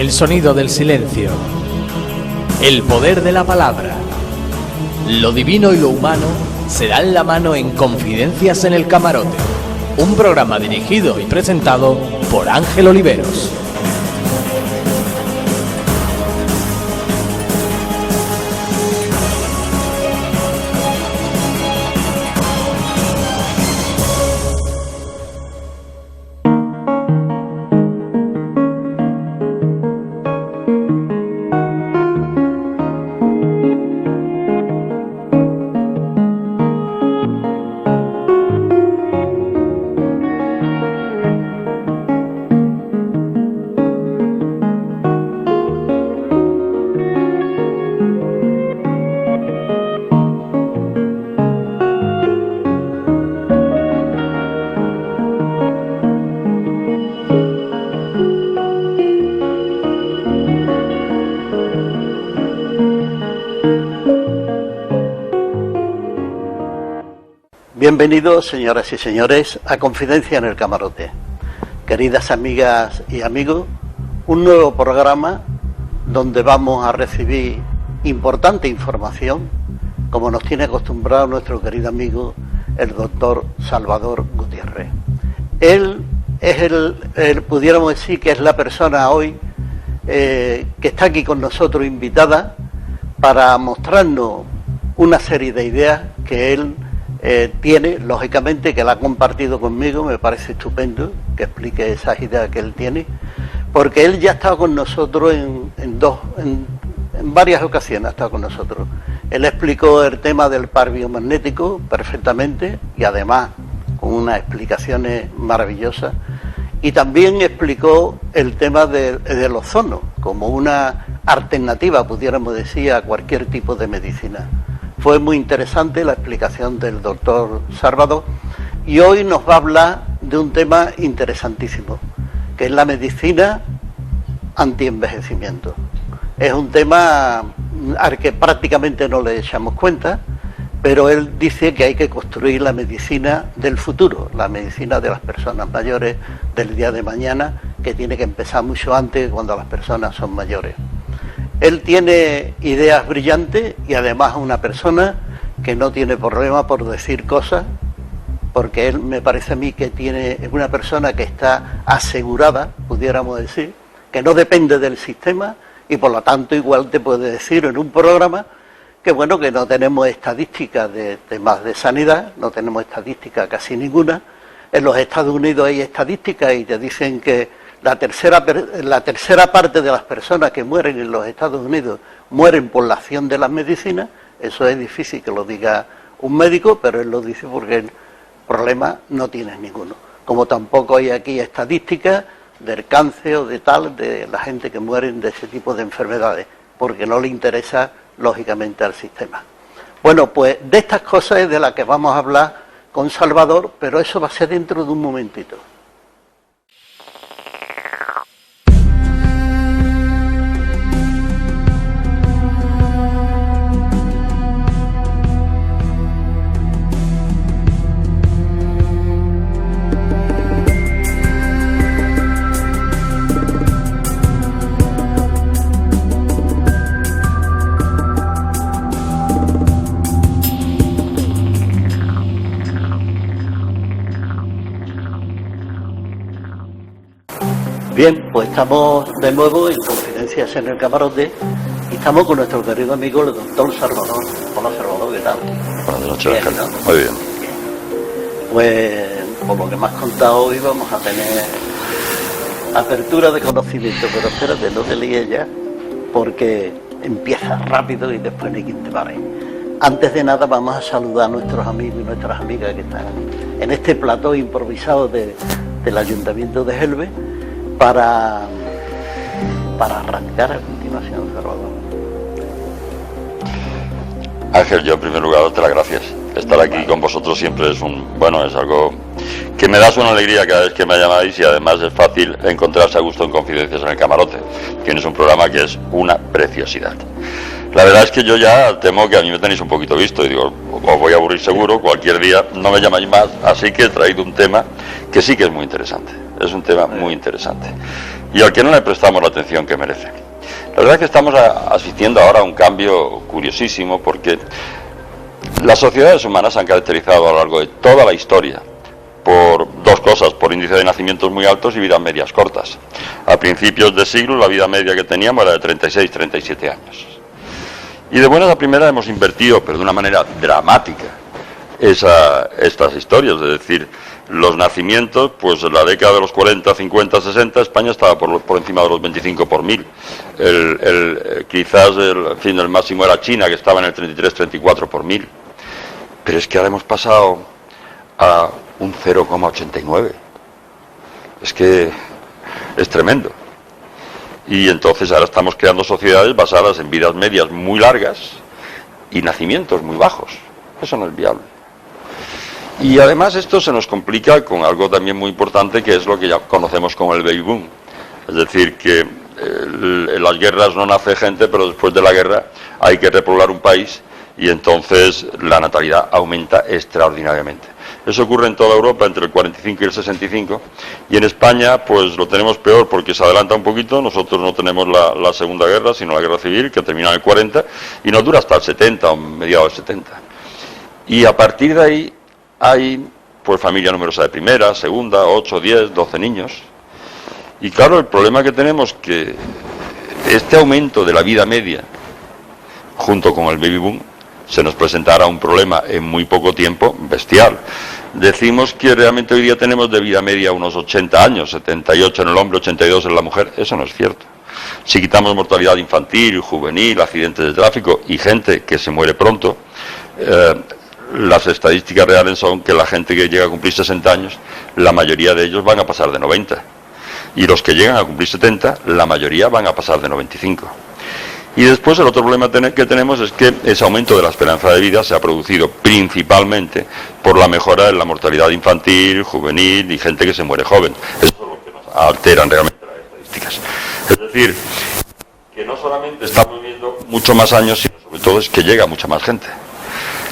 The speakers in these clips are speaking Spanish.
El sonido del silencio. El poder de la palabra. Lo divino y lo humano se dan la mano en Confidencias en el Camarote. Un programa dirigido y presentado por Ángel Oliveros. Bienvenidos, señoras y señores, a Confidencia en el Camarote. Queridas amigas y amigos, un nuevo programa donde vamos a recibir importante información, como nos tiene acostumbrado nuestro querido amigo, el doctor Salvador Gutiérrez. Él es pudiéramos decir que es la persona hoy que está aquí con nosotros invitada para mostrarnos una serie de ideas que él tiene, lógicamente, que la ha compartido conmigo. Me parece estupendo que explique esas ideas que él tiene, porque él ya ha estado con nosotros en varias ocasiones. Ha estado con nosotros. Él explicó el tema del par biomagnético perfectamente y además con unas explicaciones maravillosas, y también explicó el tema del ozono como una alternativa, pudiéramos decir, a cualquier tipo de medicina. Fue muy interesante la explicación del doctor Salvador, y hoy nos va a hablar de un tema interesantísimo, que es la medicina antienvejecimiento. Es un tema al que prácticamente no le echamos cuenta, pero él dice que hay que construir la medicina del futuro, la medicina de las personas mayores del día de mañana, que tiene que empezar mucho antes, cuando las personas son mayores. Él tiene ideas brillantes y además es una persona que no tiene problema por decir cosas, porque él, me parece a mí, que es una persona que está asegurada, pudiéramos decir, que no depende del sistema, y por lo tanto igual te puede decir en un programa que bueno, que no tenemos estadísticas de temas de sanidad, no tenemos estadísticas casi ninguna. En los Estados Unidos hay estadísticas y te dicen que la tercera parte de las personas que mueren en los Estados Unidos mueren por la acción de las medicinas. Eso es difícil que lo diga un médico, pero él lo dice porque el problema no tiene ninguno. Como tampoco hay aquí estadísticas del cáncer o de la gente que muere de ese tipo de enfermedades, porque no le interesa, lógicamente, al sistema. Bueno, pues de estas cosas es de las que vamos a hablar con Salvador, pero eso va a ser dentro de un momentito. Bien, pues estamos de nuevo en Confidencias en el Camarote y estamos con nuestro querido amigo el doctor Salvador. Hola Salvador, ¿qué tal? Buenas noches, Ángel. ¿No? Muy bien. Pues por lo que me has contado hoy vamos a tener apertura de conocimiento, pero espérate, no te líes ya, porque empieza rápido y después ni quien te pare. Antes de nada vamos a saludar a nuestros amigos y nuestras amigas que están en este plató improvisado del Ayuntamiento de Gelbe, para arrancar a continuación, Salvador. Ángel, yo en primer lugar darte las gracias. Estar aquí con vosotros siempre es algo que me das una alegría cada vez que me llamáis, y además es fácil encontrarse a gusto en Confidencias en el Camarote. Tienes un programa que es una preciosidad. La verdad es que yo ya temo que a mí me tenéis un poquito visto y digo, os voy a aburrir seguro, cualquier día no me llamáis más, así que he traído un tema que sí que es muy interesante, es un tema muy interesante y al que no le prestamos la atención que merece. La verdad es que estamos asistiendo ahora a un cambio curiosísimo porque las sociedades humanas se han caracterizado a lo largo de toda la historia por dos cosas, por índice de nacimientos muy altos y vidas medias cortas. A principios de siglo la vida media que teníamos era de 36-37 años. Y de buenas a primeras hemos invertido, pero de una manera dramática, estas historias. Es decir, los nacimientos, pues en la década de los 40, 50, 60, España estaba por encima de los 25 por mil. Quizás el máximo era China, que estaba en el 33-34 por mil. Pero es que ahora hemos pasado a un 0,89. Es que es tremendo. Y entonces ahora estamos creando sociedades basadas en vidas medias muy largas y nacimientos muy bajos. Eso no es viable. Y además esto se nos complica con algo también muy importante, que es lo que ya conocemos como el baby boom. Es decir, que en las guerras no nace gente, pero después de la guerra hay que repoblar un país y entonces la natalidad aumenta extraordinariamente. Eso ocurre en toda Europa entre el 45 y el 65 y en España pues lo tenemos peor porque se adelanta un poquito. Nosotros no tenemos la Segunda Guerra, sino la Guerra Civil, que termina en el 40 y nos dura hasta el 70 o mediados del 70. Y a partir de ahí hay pues familia numerosa de primera, segunda, 8, 10, 12 niños. Y claro, el problema que tenemos es que este aumento de la vida media junto con el baby boom se nos presentará un problema en muy poco tiempo bestial. Decimos que realmente hoy día tenemos de vida media unos 80 años, 78 en el hombre, 82 en la mujer. Eso no es cierto. Si quitamos mortalidad infantil, juvenil, accidentes de tráfico y gente que se muere pronto, las estadísticas reales son que la gente que llega a cumplir 60 años, la mayoría de ellos van a pasar de 90. Y los que llegan a cumplir 70, la mayoría van a pasar de 95. Y después el otro problema que tenemos es que ese aumento de la esperanza de vida se ha producido principalmente por la mejora en la mortalidad infantil, juvenil y gente que se muere joven. Eso es lo que nos alteran realmente las estadísticas. Es decir, que no solamente estamos viviendo mucho más años, sino sobre todo es que llega mucha más gente.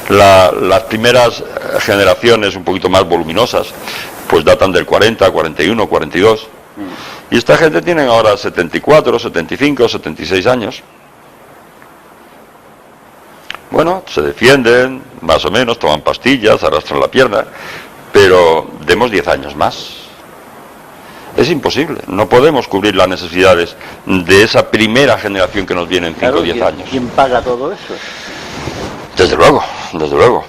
Las primeras generaciones un poquito más voluminosas pues datan del 40, 41, 42 y esta gente tiene ahora 74, 75, 76 años. Bueno, se defienden, más o menos, toman pastillas, arrastran la pierna, pero demos 10 años más. Es imposible, no podemos cubrir las necesidades de esa primera generación que nos viene en 5 o 10 años. ¿Quién paga todo eso? Desde luego, desde luego.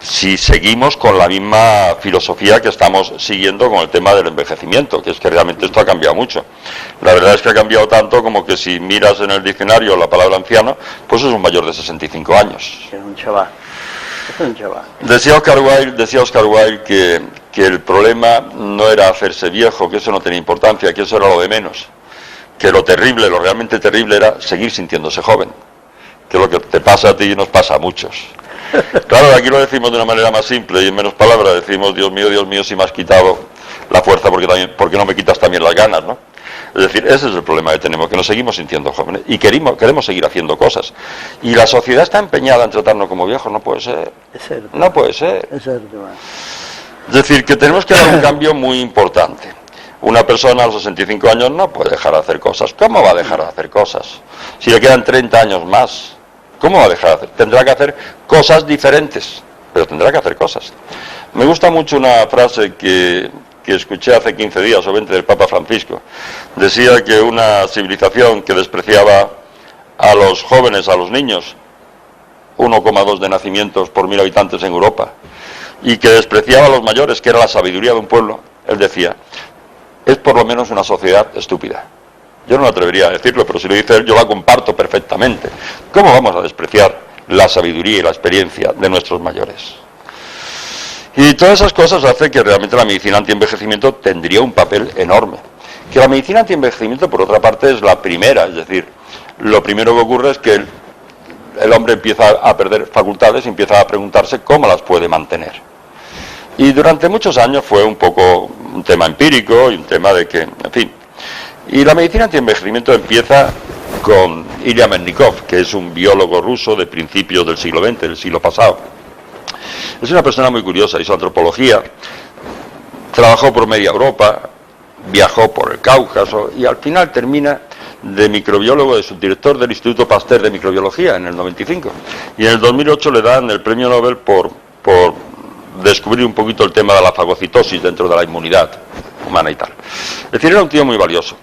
Si seguimos con la misma filosofía que estamos siguiendo con el tema del envejecimiento, que es que realmente esto ha cambiado mucho. La verdad es que ha cambiado tanto como que si miras en el diccionario la palabra anciano, pues es un mayor de 65 años. Es un chaval. Es un chaval. Decía Oscar Wilde que el problema no era hacerse viejo, que eso no tenía importancia, que eso era lo de menos. Que lo terrible, lo realmente terrible era seguir sintiéndose joven. Que lo que te pasa a ti nos pasa a muchos. Claro, aquí lo decimos de una manera más simple y en menos palabras. Decimos, Dios mío, si me has quitado la fuerza, porque no me quitas también las ganas, ¿no? Es decir, ese es el problema que tenemos, que nos seguimos sintiendo jóvenes y queremos seguir haciendo cosas. Y la sociedad está empeñada en tratarnos como viejos, no puede ser. No puede ser. Es decir, que tenemos que dar un cambio muy importante. Una persona a los 65 años no puede dejar de hacer cosas. ¿Cómo va a dejar de hacer cosas? Si le quedan 30 años más, ¿cómo va a dejar de hacer? Tendrá que hacer cosas diferentes, pero tendrá que hacer cosas. Me gusta mucho una frase que escuché hace 15 días o 20 del Papa Francisco. Decía que una civilización que despreciaba a los jóvenes, a los niños, 1,2 de nacimientos por 1000 habitantes en Europa, y que despreciaba a los mayores, que era la sabiduría de un pueblo, él decía, es por lo menos una sociedad estúpida. Yo no me atrevería a decirlo, pero si lo dice él, yo la comparto perfectamente. ¿Cómo vamos a despreciar la sabiduría y la experiencia de nuestros mayores? Y todas esas cosas hacen que realmente la medicina antienvejecimiento tendría un papel enorme. Que la medicina antienvejecimiento, por otra parte, es la primera, es decir, lo primero que ocurre es que el hombre empieza a perder facultades y empieza a preguntarse cómo las puede mantener. Y durante muchos años fue un poco un tema empírico y un tema de que, en fin. Y la medicina antienvejecimiento empieza con Ilya Mennikov, que es un biólogo ruso de principios del siglo XX, del siglo pasado. Es una persona muy curiosa, hizo antropología, trabajó por media Europa, viajó por el Cáucaso y al final termina de microbiólogo, de subdirector del Instituto Pasteur de Microbiología en el 95. Y en el 2008 le dan el premio Nobel por descubrir un poquito el tema de la fagocitosis dentro de la inmunidad humana y tal. Es decir, era un tío muy valioso.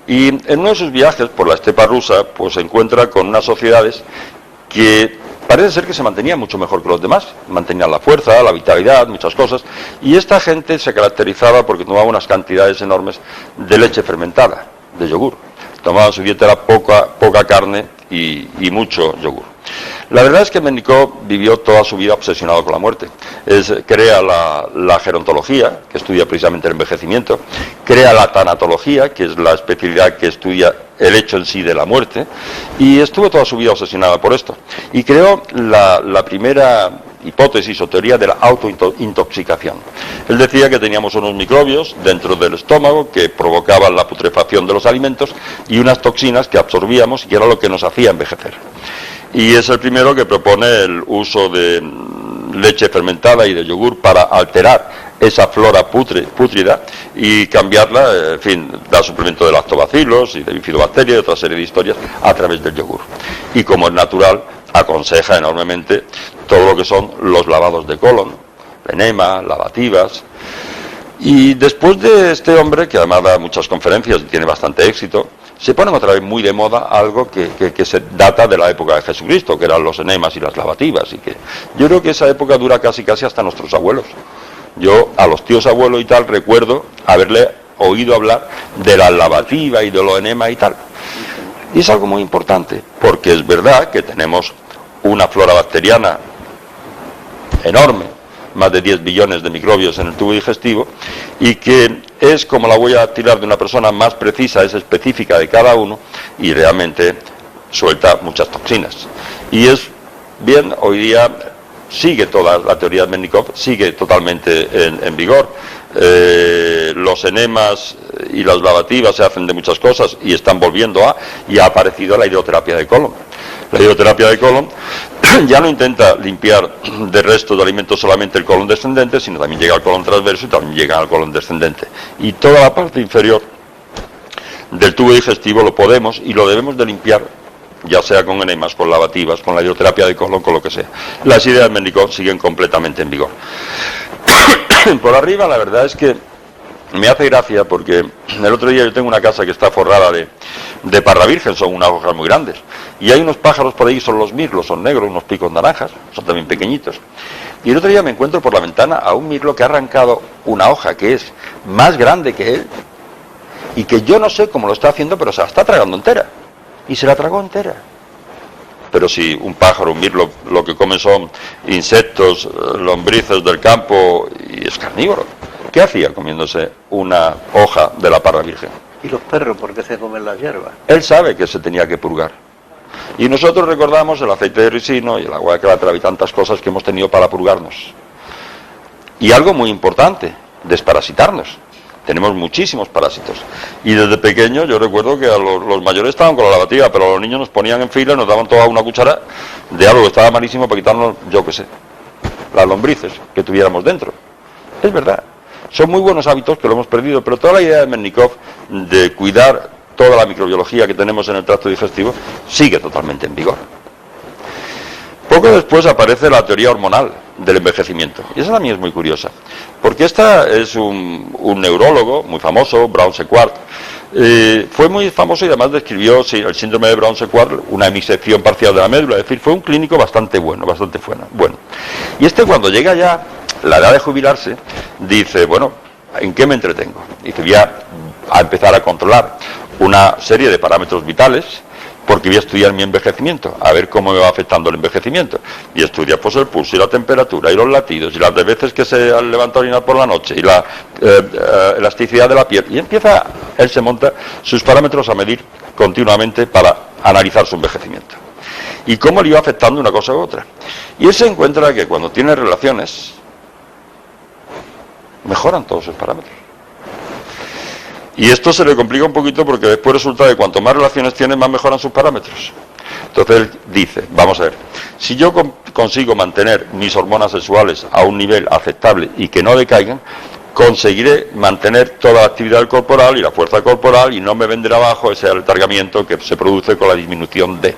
Y en uno de sus viajes por la estepa rusa, pues se encuentra con unas sociedades que parece ser que se mantenían mucho mejor que los demás, mantenían la fuerza, la vitalidad, muchas cosas, y esta gente se caracterizaba porque tomaba unas cantidades enormes de leche fermentada, de yogur. Tomaban su dieta, era poca carne y mucho yogur. La verdad es que Mennikov vivió toda su vida obsesionado con la muerte. Crea la gerontología, que estudia precisamente el envejecimiento, crea la tanatología, que es la especialidad que estudia el hecho en sí de la muerte, y estuvo toda su vida obsesionada por esto. Y creó la primera hipótesis o teoría de la autointoxicación. Él decía que teníamos unos microbios dentro del estómago que provocaban la putrefacción de los alimentos y unas toxinas que absorbíamos y que era lo que nos hacía envejecer. Y es el primero que propone el uso de leche fermentada y de yogur para alterar esa flora pútrida y cambiarla, en fin, dar suplemento de lactobacilos y de bifidobacterias y otra serie de historias a través del yogur. Y como es natural, aconseja enormemente todo lo que son los lavados de colon, enema, lavativas. Y después de este hombre, que además da muchas conferencias y tiene bastante éxito, se ponen otra vez muy de moda algo que se data de la época de Jesucristo, que eran los enemas y las lavativas, y que yo creo que esa época dura casi hasta nuestros abuelos. Yo a los tíos abuelos y tal recuerdo haberle oído hablar de la lavativa y de los enemas y tal. Y es algo muy importante, porque es verdad que tenemos una flora bacteriana enorme, más de 10 billones de microbios en el tubo digestivo, y que es como la huella dactilar de una persona más precisa, es específica de cada uno, y realmente suelta muchas toxinas. Y es bien, hoy día sigue toda la teoría de Mennikov, sigue totalmente en vigor. Los enemas y las lavativas se hacen de muchas cosas y están volviendo y ha aparecido la hidroterapia de colon. La hidroterapia de colon ya no intenta limpiar de restos de alimentos solamente el colon descendente, sino también llega al colon transverso y también llega al colon descendente. Y toda la parte inferior del tubo digestivo lo podemos y lo debemos de limpiar, ya sea con enemas, con lavativas, con la hidroterapia de colon, con lo que sea. Las ideas de Mennikov siguen completamente en vigor. Por arriba, la verdad es que me hace gracia porque el otro día yo tengo una casa que está forrada de parra virgen, son unas hojas muy grandes, y hay unos pájaros por ahí, son los mirlos, son negros, unos picos naranjas, son también pequeñitos. Y el otro día me encuentro por la ventana a un mirlo que ha arrancado una hoja que es más grande que él, y que yo no sé cómo lo está haciendo, pero se la está tragando entera. Y se la tragó entera. Pero si un pájaro, un mirlo, lo que comen son insectos, lombrices del campo y es carnívoro, ¿qué hacía comiéndose una hoja de la parra virgen? ¿Y los perros por qué se comen las hierbas? Él sabe que se tenía que purgar. Y nosotros recordamos el aceite de ricino y el agua de calatrava y tantas cosas que hemos tenido para purgarnos. Y algo muy importante, desparasitarnos. Tenemos muchísimos parásitos. Y desde pequeño yo recuerdo que a los mayores estaban con la lavativa, pero a los niños nos ponían en fila y nos daban toda una cuchara de algo que estaba malísimo para quitarnos, yo qué sé, las lombrices que tuviéramos dentro. Es verdad. Son muy buenos hábitos que lo hemos perdido, pero toda la idea de Mennikov de cuidar toda la microbiología que tenemos en el tracto digestivo sigue totalmente en vigor. Poco después aparece la teoría hormonal del envejecimiento, y esa también es muy curiosa, porque esta es un neurólogo muy famoso, Brown-Sequard, fue muy famoso y además describió el síndrome de Brown-Sequard, una hemisección parcial de la médula, es decir, fue un clínico bastante bueno. Y cuando llega ya la edad de jubilarse, dice, bueno, ¿en qué me entretengo? Dice, voy a empezar a controlar una serie de parámetros vitales, porque voy a estudiar mi envejecimiento, a ver cómo me va afectando el envejecimiento. Y estudia pues el pulso y la temperatura y los latidos y las de veces que se levanta a orinar por la noche y la elasticidad de la piel. Y él se monta sus parámetros a medir continuamente para analizar su envejecimiento. Y cómo le iba afectando una cosa u otra. Y él se encuentra que cuando tiene relaciones, mejoran todos sus parámetros. Y esto se le complica un poquito porque después resulta que cuanto más relaciones tiene, más mejoran sus parámetros. Entonces él dice, vamos a ver, si yo consigo mantener mis hormonas sexuales a un nivel aceptable y que no decaigan, conseguiré mantener toda la actividad corporal y la fuerza corporal y no me vendrá abajo ese aletargamiento que se produce con la disminución de...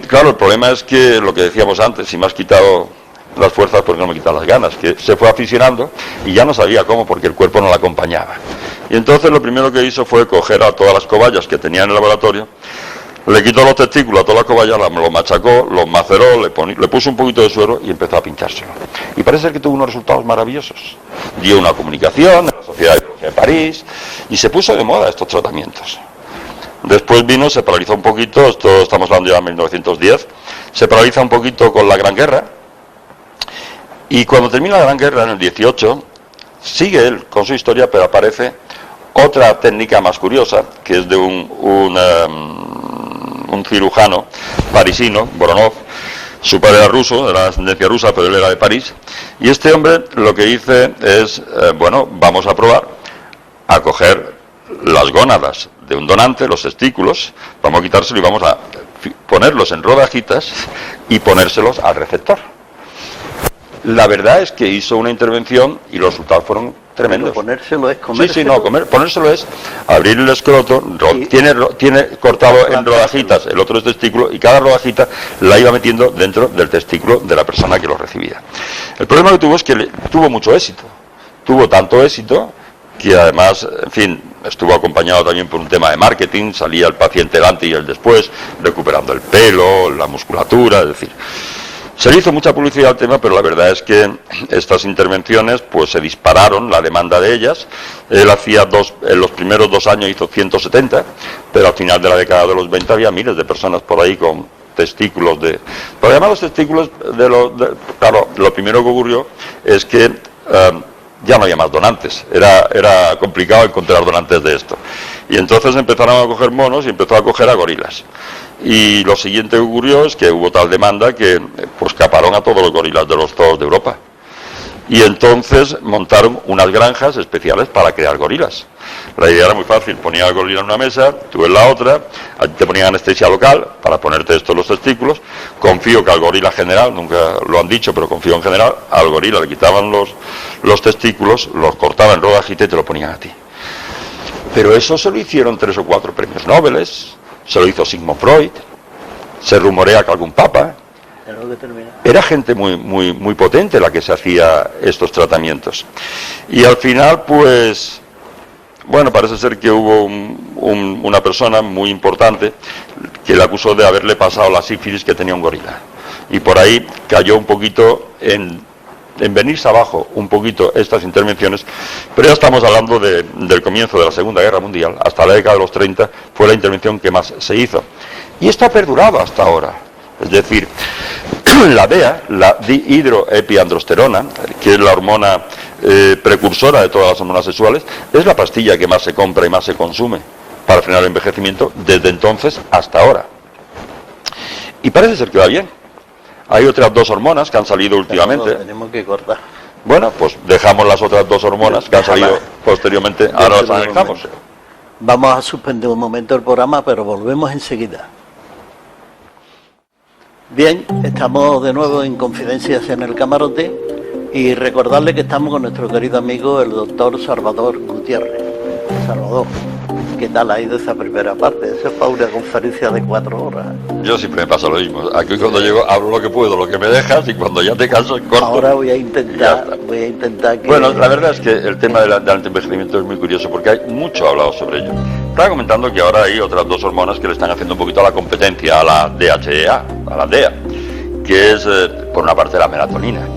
claro, el problema es que lo que decíamos antes, si me has quitado las fuerzas, porque no me quitas las ganas, que se fue aficionando y ya no sabía cómo porque el cuerpo no la acompañaba. Y entonces lo primero que hizo fue coger a todas las cobayas que tenía en el laboratorio, le quitó los testículos a todas las cobayas, los machacó, los maceró, le puso un poquito de suero y empezó a pinchárselo. Y parece que tuvo unos resultados maravillosos. Dio una comunicación en la Sociedad de París y se puso de moda estos tratamientos. Después vino, se paralizó un poquito, esto estamos hablando ya de 1910, se paraliza un poquito con la Gran Guerra. Y cuando termina la Gran Guerra, en el 18, sigue él con su historia, pero aparece otra técnica más curiosa, que es de un cirujano parisino, Voronov. Su padre era ruso, era de ascendencia rusa, pero él era de París. Y este hombre lo que dice es, bueno, vamos a probar a coger las gónadas de un donante, los testículos, vamos a quitárselo y vamos a ponerlos en rodajitas y ponérselos al receptor. La verdad es que hizo una intervención y los resultados fueron tremendos. Pero ponérselo es comérselo. Sí, no, ponérselo es abrir el escroto, tiene cortado en rodajitas el otro testículo y cada rodajita la iba metiendo dentro del testículo de la persona que lo recibía. El problema que tuvo es que tuvo mucho éxito. Tuvo tanto éxito que además, en fin, estuvo acompañado también por un tema de marketing, salía el paciente el antes y el después, recuperando el pelo, la musculatura, es decir... Se le hizo mucha publicidad al tema, pero la verdad es que estas intervenciones pues se dispararon, la demanda de ellas. Él hacía en los primeros 2 años hizo 170, pero al final de la década de los 20 había miles de personas por ahí con testículos de... Pero además los testículos claro, lo primero que ocurrió es que ya no había más donantes, era complicado encontrar donantes de esto. Y entonces empezaron a coger monos y empezó a coger a gorilas. Y lo siguiente que ocurrió es que hubo tal demanda que pues caparon a todos los gorilas de los zoos de Europa. Y entonces montaron unas granjas especiales para crear gorilas. La idea era muy fácil, ponían al gorila en una mesa, tú en la otra, te ponían anestesia local para ponerte esto en los testículos. Confío que al gorila general, nunca lo han dicho, pero confío en general, al gorila le quitaban los testículos, los cortaban en rodajitas y te lo ponían a ti. Pero eso se lo hicieron 3 o 4 premios Nobel, se lo hizo Sigmund Freud, se rumorea que algún papa. Era gente muy potente la que se hacía estos tratamientos. Y al final, pues, bueno, parece ser que hubo una persona muy importante que le acusó de haberle pasado la sífilis que tenía un gorila. Y por ahí cayó un poquito en venirse abajo un poquito estas intervenciones, pero ya estamos hablando del comienzo de la Segunda Guerra Mundial, hasta la década de los 30 fue la intervención que más se hizo. Y esto ha perdurado hasta ahora. Es decir, la DEA, la dihidroepiandrosterona, que es la hormona precursora de todas las hormonas sexuales, es la pastilla que más se compra y más se consume para frenar el envejecimiento desde entonces hasta ahora. Y parece ser que va bien. Hay otras 2 hormonas que han salido últimamente. Tenemos que cortar. Bueno, pues dejamos las otras 2 hormonas que han salido posteriormente. Ahora las analizamos. Vamos a suspender un momento el programa, pero volvemos enseguida. Bien, estamos de nuevo en Confidencias en el Camarote y recordarle que estamos con nuestro querido amigo el doctor Salvador Gutiérrez. Salvador, ¿qué tal ha ido esa primera parte? Esa fue una conferencia de 4 horas. Yo siempre me pasa lo mismo. Aquí cuando llego hablo lo que puedo, lo que me dejas, y cuando ya te canso corto. Ahora voy a intentar que... Bueno, la verdad es que el tema del antienvejecimiento es muy curioso porque hay mucho hablado sobre ello. Estaba comentando que ahora hay otras 2 hormonas que le están haciendo un poquito a la competencia a la DHEA, a la DEA, que es por una parte la melatonina.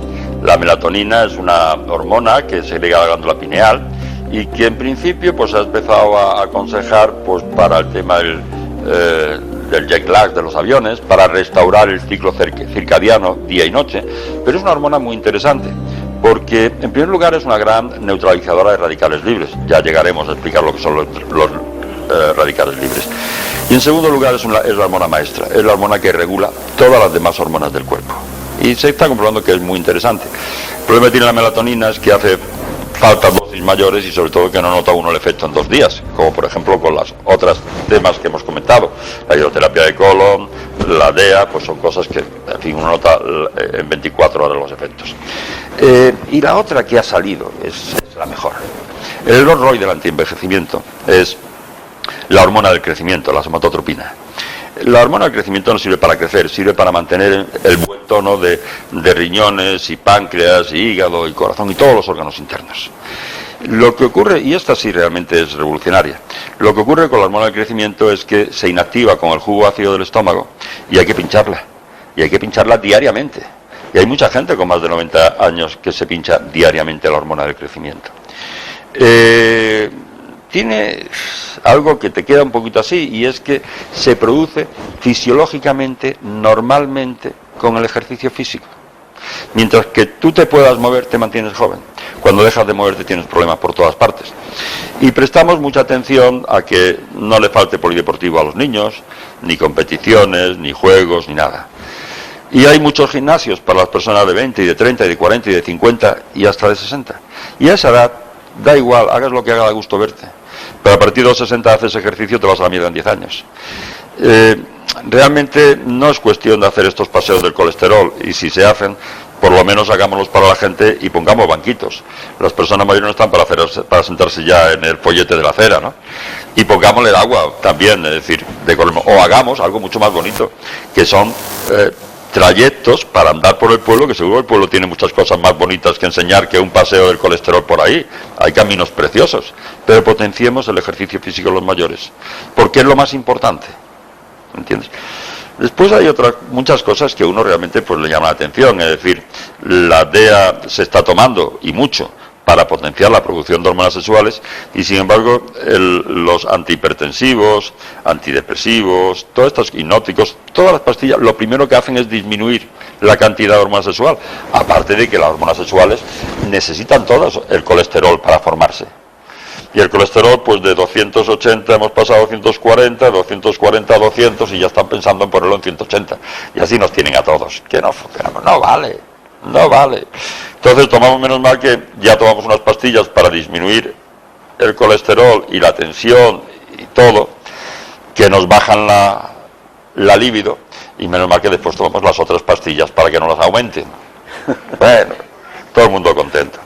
La melatonina es una hormona que segrega la glándula pineal y que en principio pues ha empezado a aconsejar pues para el tema del jet lag de los aviones, para restaurar el ciclo circadiano día y noche, pero es una hormona muy interesante porque en primer lugar es una gran neutralizadora de radicales libres. Ya llegaremos a explicar lo que son los radicales libres. Y en segundo lugar es la hormona maestra, es la hormona que regula todas las demás hormonas del cuerpo. Y se está comprobando que es muy interesante. El problema que tiene la melatonina es que hace faltan dosis mayores y sobre todo que no nota uno el efecto en 2 días, como por ejemplo con las otras temas que hemos comentado, la hidroterapia de colon, la DEA, pues son cosas que, en fin, uno nota en 24 horas los efectos. Y la otra que ha salido es la mejor. El Rolls-Royce del antienvejecimiento es la hormona del crecimiento, la somatotropina. La hormona del crecimiento no sirve para crecer, sirve para mantener el buen tono de riñones y páncreas y hígado y corazón y todos los órganos internos. Lo que ocurre, y esta sí realmente es revolucionaria, lo que ocurre con la hormona del crecimiento es que se inactiva con el jugo ácido del estómago y hay que pincharla diariamente. Y hay mucha gente con más de 90 años que se pincha diariamente la hormona del crecimiento. Tiene algo que te queda un poquito así, y es que se produce fisiológicamente, normalmente, con el ejercicio físico. Mientras que tú te puedas mover, te mantienes joven. Cuando dejas de moverte tienes problemas por todas partes. Y prestamos mucha atención a que no le falte polideportivo a los niños, ni competiciones, ni juegos, ni nada. Y hay muchos gimnasios para las personas de 20, y de 30, y de 40, y de 50, y hasta de 60. Y a esa edad, da igual, hagas lo que haga, da gusto verte. Pero a partir de los 60 haces ejercicio, te vas a la mierda en 10 años. Realmente no es cuestión de hacer estos paseos del colesterol, y si se hacen, por lo menos hagámoslos para la gente y pongamos banquitos. Las personas mayores no están para sentarse ya en el follete de la acera, ¿no? Y pongámosle el agua también, es decir, o hagamos algo mucho más bonito, que son trayectos para andar por el pueblo, que seguro el pueblo tiene muchas cosas más bonitas que enseñar que un paseo del colesterol por ahí. Hay caminos preciosos, pero potenciemos el ejercicio físico en los mayores, porque es lo más importante, ¿entiendes? Después hay muchas cosas que uno realmente pues le llama la atención, es decir, la DEA se está tomando, y mucho, para potenciar la producción de hormonas sexuales, y sin embargo los antihipertensivos, antidepresivos, todos estos hipnóticos, todas las pastillas, lo primero que hacen es disminuir la cantidad de hormona sexual, aparte de que las hormonas sexuales necesitan todas el colesterol para formarse. Y el colesterol, pues de 280 hemos pasado a 240, de 240 a 200, y ya están pensando en ponerlo en 180. Y así nos tienen a todos. Que no funcionamos, no vale. Entonces tomamos, menos mal que ya tomamos unas pastillas para disminuir el colesterol y la tensión y todo, que nos bajan la libido, y menos mal que después tomamos las otras pastillas para que no las aumenten. Bueno, todo el mundo contento.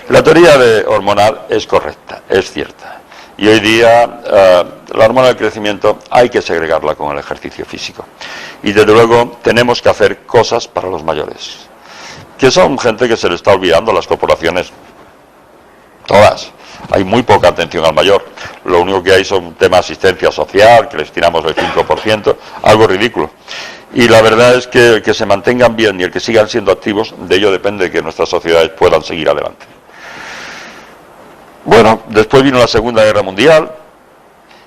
La teoría hormonal es correcta, es cierta. Y hoy día la hormona del crecimiento hay que segregarla con el ejercicio físico. Y desde luego tenemos que hacer cosas para los mayores, que son gente que se le está olvidando las corporaciones, todas. Hay muy poca atención al mayor. Lo único que hay son temas de asistencia social, que les tiramos el 5%, algo ridículo. Y la verdad es que el que se mantengan bien y el que sigan siendo activos, de ello depende que nuestras sociedades puedan seguir adelante. Bueno, después vino la Segunda Guerra Mundial,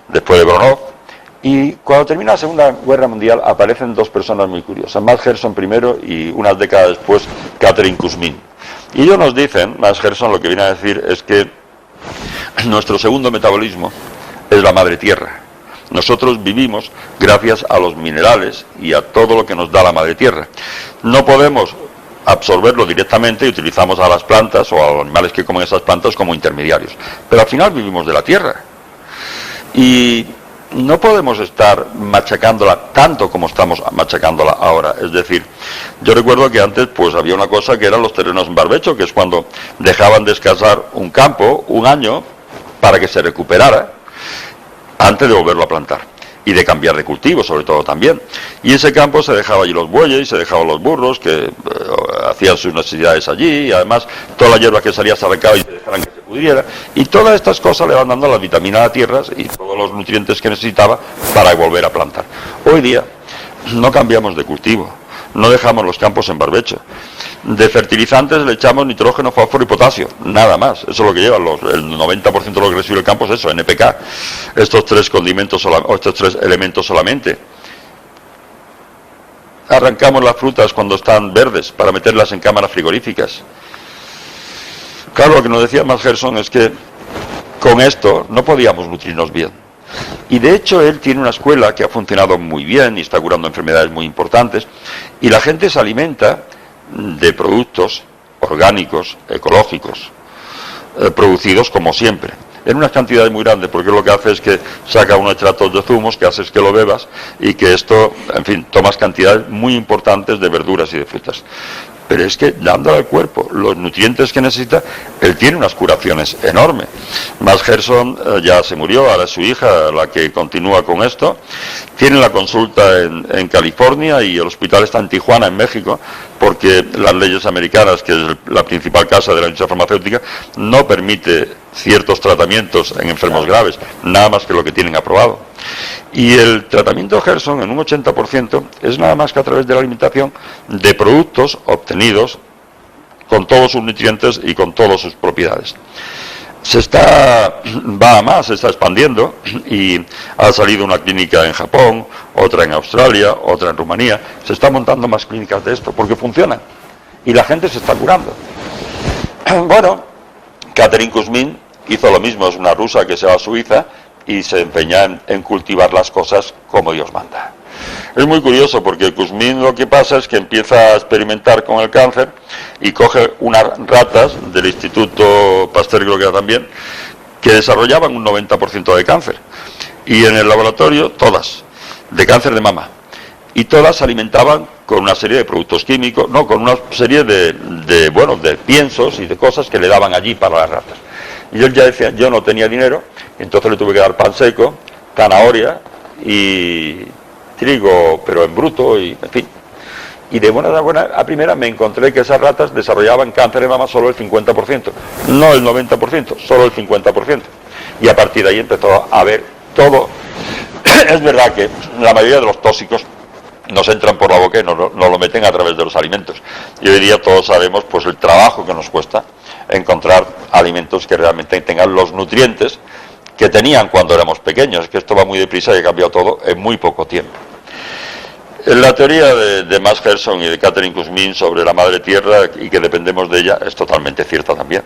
después de Bronov, y cuando termina la Segunda Guerra Mundial aparecen dos personas muy curiosas, Max Gerson primero y unas décadas después Catherine Kuzmin. Y ellos nos dicen, Max Gerson lo que viene a decir es que nuestro segundo metabolismo es la madre tierra. Nosotros vivimos gracias a los minerales y a todo lo que nos da la madre tierra. No podemos absorberlo directamente y utilizamos a las plantas o a los animales que comen esas plantas como intermediarios. Pero al final vivimos de la tierra. Y no podemos estar machacándola tanto como estamos machacándola ahora. Es decir, yo recuerdo que antes pues había una cosa que eran los terrenos en barbecho, que es cuando dejaban descansar un campo un año para que se recuperara antes de volverlo a plantar. Y de cambiar de cultivo, sobre todo también. Y ese campo se dejaba allí los bueyes y se dejaban los burros que hacían sus necesidades allí, y además toda la hierba que salía se arrancaba y se dejaban que se pudriera. Y todas estas cosas le van dando la vitamina a la tierra y todos los nutrientes que necesitaba para volver a plantar. Hoy día no cambiamos de cultivo, no dejamos los campos en barbecho. De fertilizantes le echamos nitrógeno, fósforo y potasio, nada más. Eso es lo que lleva, el 90% de lo que recibe el campo es eso, NPK. Estos tres condimentos, estos tres elementos solamente. Arrancamos las frutas cuando están verdes para meterlas en cámaras frigoríficas. Claro, lo que nos decía Max Gerson es que con esto no podíamos nutrirnos bien. Y de hecho él tiene una escuela que ha funcionado muy bien y está curando enfermedades muy importantes, y la gente se alimenta de productos orgánicos, ecológicos, producidos como siempre, en unas cantidades muy grandes, porque lo que hace es que saca unos extractos de zumos que haces que lo bebas y que esto, en fin, tomas cantidades muy importantes de verduras y de frutas. Pero es que dándole al cuerpo los nutrientes que necesita, él tiene unas curaciones enormes. Max Gerson ya se murió, ahora es su hija la que continúa con esto. Tiene la consulta en California y el hospital está en Tijuana, en México, porque las leyes americanas, que es la principal casa de la industria farmacéutica, no permite ciertos tratamientos en enfermos graves, nada más que lo que tienen aprobado. Y el tratamiento Gerson, en un 80%, es nada más que a través de la alimentación de productos obtenidos con todos sus nutrientes y con todas sus propiedades. Se está expandiendo y ha salido una clínica en Japón, otra en Australia, otra en Rumanía. Se están montando más clínicas de esto porque funcionan y la gente se está curando. Bueno, Catherine Kuzmin hizo lo mismo, es una rusa que se va a Suiza y se empeña en cultivar las cosas como Dios manda. Es muy curioso porque Kuzmin lo que pasa es que empieza a experimentar con el cáncer y coge unas ratas del Instituto Pasteur, creo que era también, que desarrollaban un 90% de cáncer. Y en el laboratorio, todas, de cáncer de mama. Y todas se alimentaban con una serie de productos químicos, no, con una serie de piensos y de cosas que le daban allí para las ratas. Y él ya decía, yo no tenía dinero, entonces le tuve que dar pan seco, zanahoria y trigo, pero en bruto, y en fin. Y de buena a primera me encontré que esas ratas desarrollaban cáncer de mama solo el 50%, no el 90%, solo el 50%. Y a partir de ahí empezó a ver todo. Es verdad que la mayoría de los tóxicos nos entran por la boca y nos lo meten a través de los alimentos. Y hoy día todos sabemos pues el trabajo que nos cuesta encontrar alimentos que realmente tengan los nutrientes que tenían cuando éramos pequeños. Es que esto va muy deprisa y ha cambiado todo en muy poco tiempo. La teoría de Max Gerson y de Catherine Kuzmin sobre la madre tierra y que dependemos de ella es totalmente cierta también.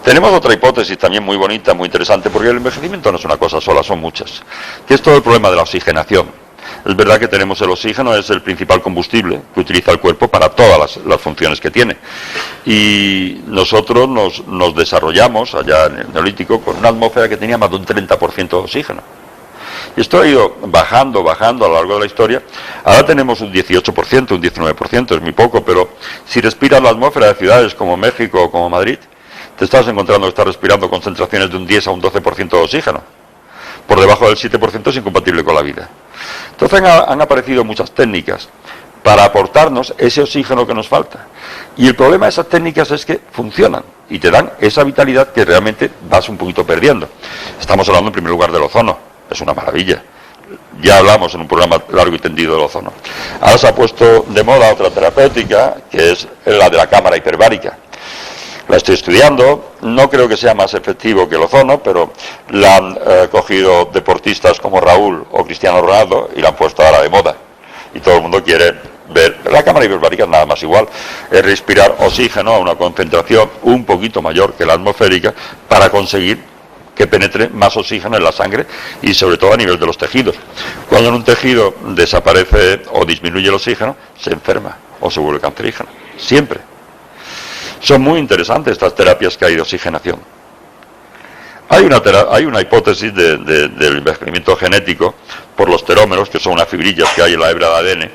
Tenemos otra hipótesis también muy bonita, muy interesante, porque el envejecimiento no es una cosa sola, son muchas, que es todo el problema de la oxigenación. Es verdad que tenemos el oxígeno, es el principal combustible que utiliza el cuerpo para todas las funciones que tiene. Y nosotros nos desarrollamos allá en el Neolítico con una atmósfera que tenía más de un 30% de oxígeno. Y esto ha ido bajando a lo largo de la historia. Ahora tenemos un 18%, un 19%, es muy poco, pero si respiras la atmósfera de ciudades como México o como Madrid, te estás encontrando que estás respirando concentraciones de un 10 a un 12% de oxígeno. Por debajo del 7% es incompatible con la vida. Entonces han aparecido muchas técnicas para aportarnos ese oxígeno que nos falta. Y el problema de esas técnicas es que funcionan y te dan esa vitalidad que realmente vas un poquito perdiendo. Estamos hablando en primer lugar del ozono, es una maravilla. Ya hablamos en un programa largo y tendido del ozono. Ahora se ha puesto de moda otra terapéutica, que es la de la cámara hiperbárica. La estoy estudiando, no creo que sea más efectivo que el ozono, pero la han cogido deportistas como Raúl o Cristiano Ronaldo y la han puesto ahora de moda. Y todo el mundo quiere ver. La cámara hiperbárica es nada más igual, es respirar oxígeno a una concentración un poquito mayor que la atmosférica para conseguir que penetre más oxígeno en la sangre y sobre todo a nivel de los tejidos. Cuando en un tejido desaparece o disminuye el oxígeno, se enferma o se vuelve cancerígeno. Siempre. Son muy interesantes estas terapias que hay de oxigenación. Hay una hipótesis del envejecimiento genético por los telómeros, que son unas fibrillas que hay en la hebra de ADN,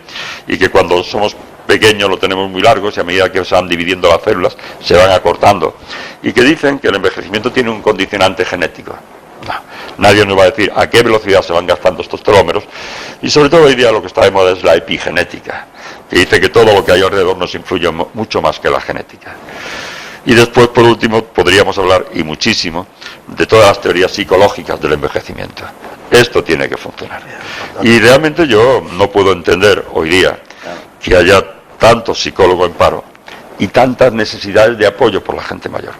y que cuando somos pequeños lo tenemos muy largos y a medida que se van dividiendo las células se van acortando. Y que dicen que el envejecimiento tiene un condicionante genético. No, nadie nos va a decir a qué velocidad se van gastando estos telómeros. Y sobre todo hoy día lo que está de moda es la epigenética, que dice que todo lo que hay alrededor nos influye mucho más que la genética. Y después, por último, podríamos hablar, y muchísimo, de todas las teorías psicológicas del envejecimiento. Esto tiene que funcionar. Y realmente yo no puedo entender hoy día que haya tantos psicólogos en paro y tantas necesidades de apoyo por la gente mayor.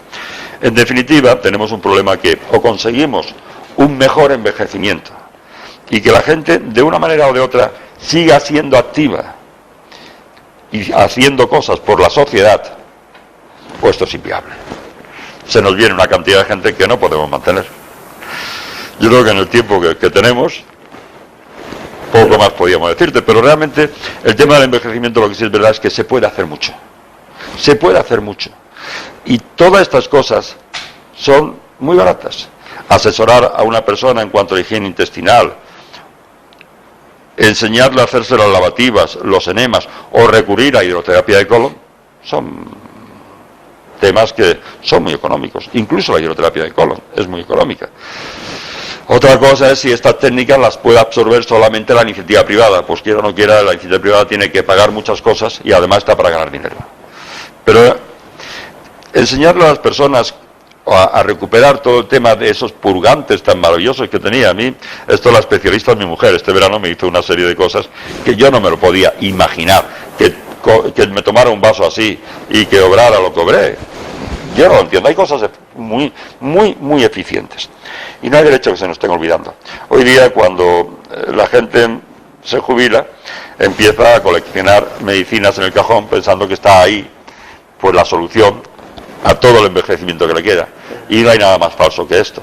En definitiva, tenemos un problema que o conseguimos un mejor envejecimiento y que la gente, de una manera o de otra, siga siendo activa y haciendo cosas por la sociedad, pues esto es inviable. Se nos viene una cantidad de gente que no podemos mantener. Yo creo que en el tiempo que tenemos, poco más podíamos decirte, pero realmente el tema del envejecimiento, lo que sí es verdad es que se puede hacer mucho. Se puede hacer mucho. Y todas estas cosas son muy baratas. Asesorar a una persona en cuanto a higiene intestinal, enseñarle a hacerse las lavativas, los enemas o recurrir a hidroterapia de colon, son temas que son muy económicos. Incluso la hidroterapia de colon es muy económica. Otra cosa es si estas técnicas las puede absorber solamente la iniciativa privada. Pues quiera o no quiera, la iniciativa privada tiene que pagar muchas cosas y además está para ganar dinero. Pero enseñarle a las personas a recuperar todo el tema de esos purgantes tan maravillosos que tenía. A mí, esto la especialista es mi mujer. Este verano me hizo una serie de cosas que yo no me lo podía imaginar. Que me tomara un vaso así y que obrara lo que obré. Yo no lo entiendo. Hay cosas muy eficientes. Y no hay derecho a que se nos estén olvidando. Hoy día, cuando la gente se jubila, empieza a coleccionar medicinas en el cajón pensando que está ahí pues la solución a todo el envejecimiento que le queda. Y no hay nada más falso que esto.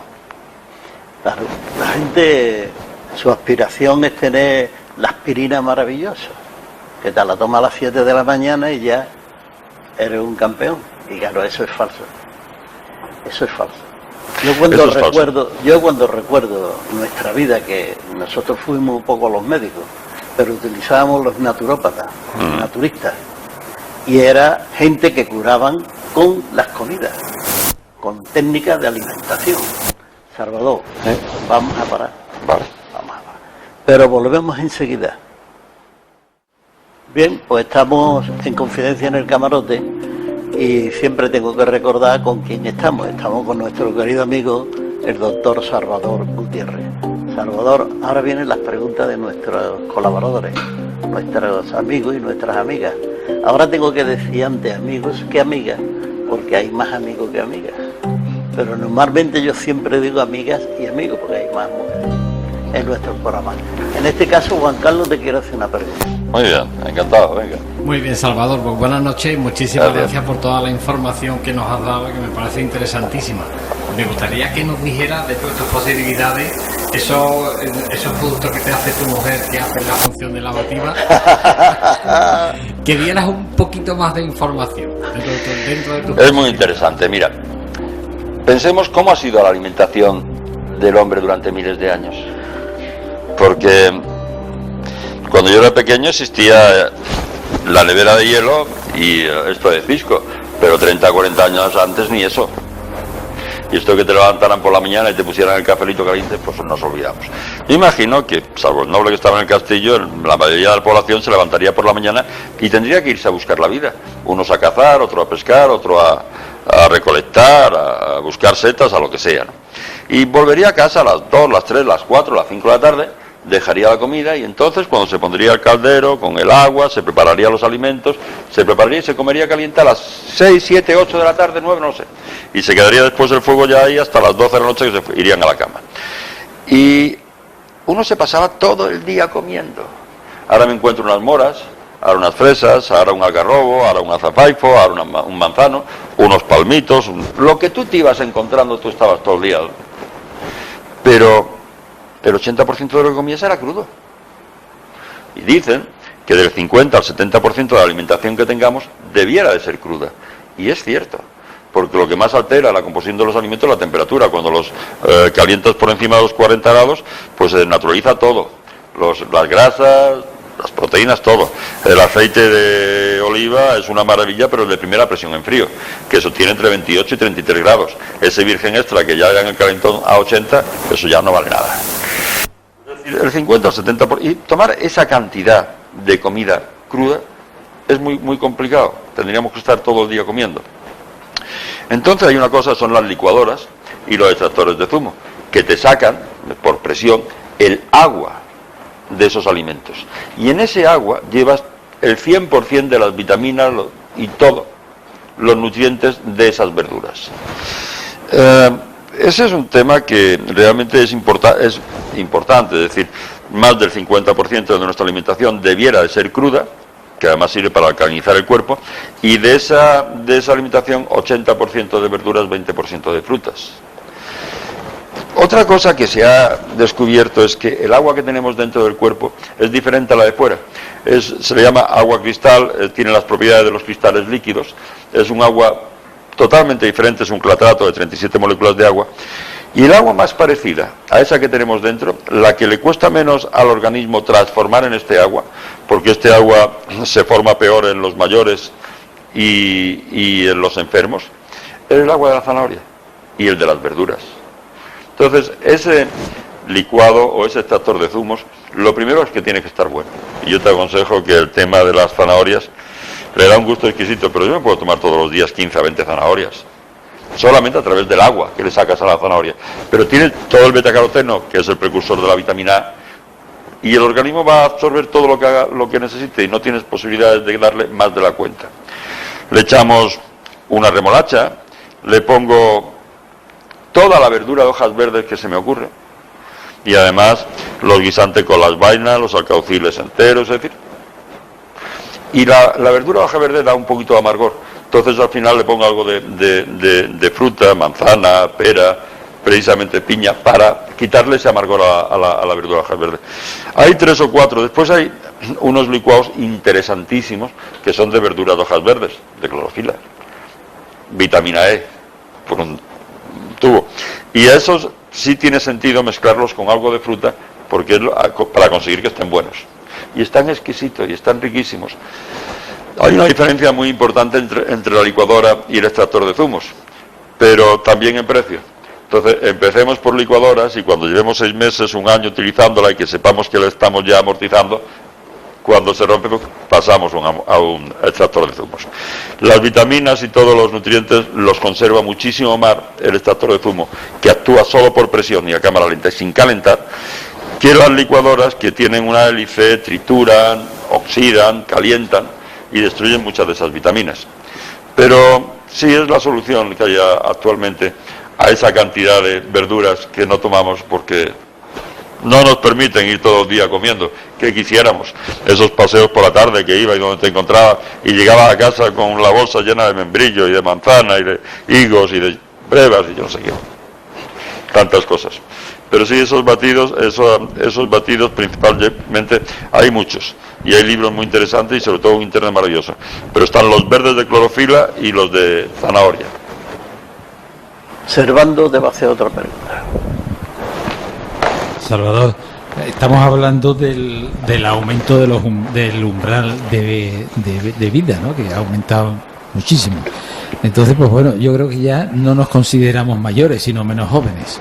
Claro, la gente, su aspiración es tener la aspirina maravillosa, que te la toma a las 7 de la mañana y ya eres un campeón. Y claro, eso es falso. Eso es falso. Yo cuando recuerdo nuestra vida, que nosotros fuimos un poco los médicos, pero utilizábamos los naturópatas, naturistas, y era gente que curaban con las comidas, con técnicas de alimentación. Salvador, vamos a parar. Vale. Vamos a parar. Pero volvemos enseguida. Bien, pues estamos en Confidencia en el Camarote y siempre tengo que recordar con quién estamos. Estamos con nuestro querido amigo, el doctor Salvador Gutiérrez. Salvador, ahora vienen las preguntas de nuestros colaboradores, nuestros amigos y nuestras amigas. Ahora tengo que decir antes amigos que amigas, porque hay más amigos que amigas. Pero normalmente yo siempre digo amigas y amigos, porque hay más mujeres en nuestro programa. En este caso, Juan Carlos, te quiero hacer una pregunta. Muy bien, encantado, venga. Muy bien, Salvador, pues buenas noches y muchísimas gracias por toda la información que nos has dado, que me parece interesantísima. Me gustaría que nos dijeras, de todas tus posibilidades, esos productos que te hace tu mujer, que hacen la función de lavativa, que dieras un poquito más de información dentro de tu... Es muy interesante, mira. Pensemos cómo ha sido la alimentación del hombre durante miles de años. Porque cuando yo era pequeño existía la nevera de hielo y esto de pisco, pero 30 o 40 años antes ni eso. Y esto que te levantaran por la mañana y te pusieran el cafelito caliente, pues nos olvidamos. Yo imagino que, salvo el noble que estaba en el castillo, la mayoría de la población se levantaría por la mañana y tendría que irse a buscar la vida. Unos a cazar, otro a pescar, otro a recolectar, a buscar setas, a lo que sea, ¿no? Y volvería a casa a las 2, las 3, las 4, las 5 de la tarde, dejaría la comida y entonces cuando se pondría el caldero con el agua, se prepararía los alimentos, se prepararía y se comería caliente a las 6, 7, 8 de la tarde, 9, no sé. Y se quedaría después el fuego ya ahí hasta las 12 de la noche que se irían a la cama. Y uno se pasaba todo el día comiendo. Ahora me encuentro unas moras, ahora unas fresas, ahora un algarrobo, ahora un azafaifo, ahora un manzano, unos palmitos, lo que tú te ibas encontrando, tú estabas todo el día. Pero el 80% de lo que comías era crudo. Y dicen que del 50 al 70% de la alimentación que tengamos debiera de ser cruda. Y es cierto, porque lo que más altera la composición de los alimentos es la temperatura. Cuando los calientas por encima de los 40 grados, pues se naturaliza todo. Las grasas, las proteínas, todo. El aceite de oliva es una maravilla, pero es de primera presión en frío, que eso tiene entre 28 y 33 grados. Ese virgen extra que ya en el calentón a 80, eso ya no vale nada. El 50 o 70%, y tomar esa cantidad de comida cruda es muy complicado. Tendríamos que estar todo el día comiendo. Entonces hay una cosa, son las licuadoras y los extractores de zumo, que te sacan, por presión, el agua de esos alimentos. Y en ese agua llevas el 100% de las vitaminas y todos los nutrientes de esas verduras. Ese es un tema que realmente es importante, es decir, más del 50% de nuestra alimentación debiera de ser cruda, que además sirve para alcalinizar el cuerpo, y de esa alimentación 80% de verduras, 20% de frutas. Otra cosa que se ha descubierto es que el agua que tenemos dentro del cuerpo es diferente a la de fuera. Se le llama agua cristal, tiene las propiedades de los cristales líquidos, es un agua totalmente diferente, es un clatrato de 37 moléculas de agua. Y el agua más parecida a esa que tenemos dentro, la que le cuesta menos al organismo transformar en este agua, porque este agua se forma peor en los mayores y en los enfermos, es el agua de la zanahoria y el de las verduras. Entonces, ese licuado o ese extractor de zumos, lo primero es que tiene que estar bueno. Y yo te aconsejo que el tema de las zanahorias le da un gusto exquisito, pero yo me puedo tomar todos los días 15 a 20 zanahorias, solamente a través del agua que le sacas a la zanahoria. Pero tiene todo el betacaroteno, que es el precursor de la vitamina A, y el organismo va a absorber todo lo que necesite y no tienes posibilidades de darle más de la cuenta. Le echamos una remolacha, le pongo toda la verdura de hojas verdes que se me ocurre, y además los guisantes con las vainas, los alcauciles enteros, es decir. Y la verdura de hoja verde da un poquito de amargor, entonces al final le pongo algo de fruta, manzana, pera, precisamente piña, para quitarle ese amargor a la verdura de hoja verde. Hay 3 o 4, después hay unos licuados interesantísimos que son de verduras de hojas verdes, de clorofila, vitamina E, por un tubo, y a esos sí tiene sentido mezclarlos con algo de fruta, porque es para conseguir que estén buenos. Y están exquisitos y están riquísimos. Hay una diferencia muy importante entre la licuadora y el extractor de zumos, pero también en precio. Entonces, empecemos por licuadoras y cuando llevemos 6 meses, 1 año utilizándola y que sepamos que la estamos ya amortizando, cuando se rompe, pasamos a un extractor de zumos. Las vitaminas y todos los nutrientes los conserva muchísimo más el extractor de zumo, que actúa solo por presión y a cámara lenta y sin calentar, que las licuadoras que tienen una hélice, trituran, oxidan, calientan y destruyen muchas de esas vitaminas. Pero sí es la solución que hay actualmente a esa cantidad de verduras que no tomamos porque no nos permiten ir todo el día comiendo. ¿Qué quisiéramos? Esos paseos por la tarde que iba y donde te encontraba y llegaba a casa con la bolsa llena de membrillo y de manzana y de higos y de brevas y yo no sé qué. Tantas cosas. Pero sí, esos batidos principalmente, hay muchos. Y hay libros muy interesantes y sobre todo un internet maravilloso. Pero están los verdes de clorofila y los de zanahoria. Servando debe hacer otra pregunta. Salvador, estamos hablando del aumento del umbral de vida, ¿no? Que ha aumentado muchísimo. Entonces, pues bueno, yo creo que ya no nos consideramos mayores, sino menos jóvenes.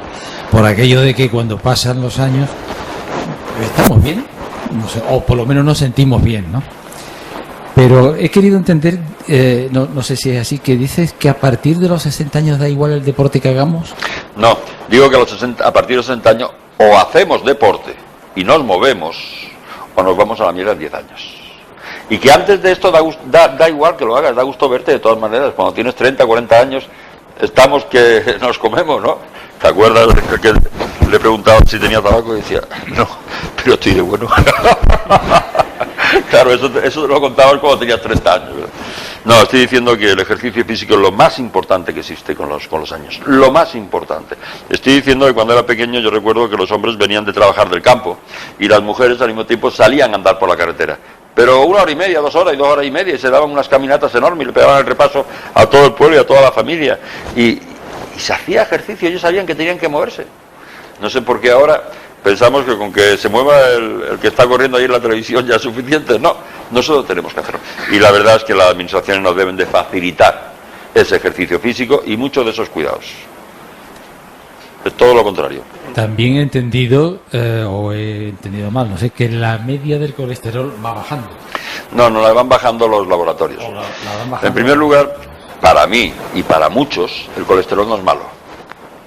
Por aquello de que cuando pasan los años, estamos bien, no sé, o por lo menos nos sentimos bien, ¿no? Pero he querido entender, no sé si es así, que dices que a partir de los 60 años da igual el deporte que hagamos. No, digo que a partir de los 60 años o hacemos deporte y nos movemos o nos vamos a la mierda en 10 años. Y que antes de esto da igual que lo hagas, da gusto verte de todas maneras. Cuando tienes 30, 40 años, estamos que nos comemos, ¿no? ¿Te acuerdas que le preguntaba si tenía tabaco y decía, no, pero estoy de bueno? Claro, eso lo contabas cuando tenías 30 años, ¿verdad? No, estoy diciendo que el ejercicio físico es lo más importante que existe con los años. Lo más importante. Estoy diciendo que cuando era pequeño yo recuerdo que los hombres venían de trabajar del campo y las mujeres al mismo tiempo salían a andar por la carretera. Pero 1 hora y media, 2 horas y 2 horas y media, y se daban unas caminatas enormes y le pegaban el repaso a todo el pueblo y a toda la familia. Y se hacía ejercicio, ellos sabían que tenían que moverse. No sé por qué ahora pensamos que con que se mueva el que está corriendo ahí en la televisión ya es suficiente. No, nosotros tenemos que hacerlo. Y la verdad es que las administraciones nos deben de facilitar ese ejercicio físico y muchos de esos cuidados. Es todo lo contrario. También he entendido, o he entendido mal, no sé, que la media del colesterol va bajando. No, la van bajando los laboratorios. La van bajando. En primer lugar, para mí y para muchos, el colesterol no es malo.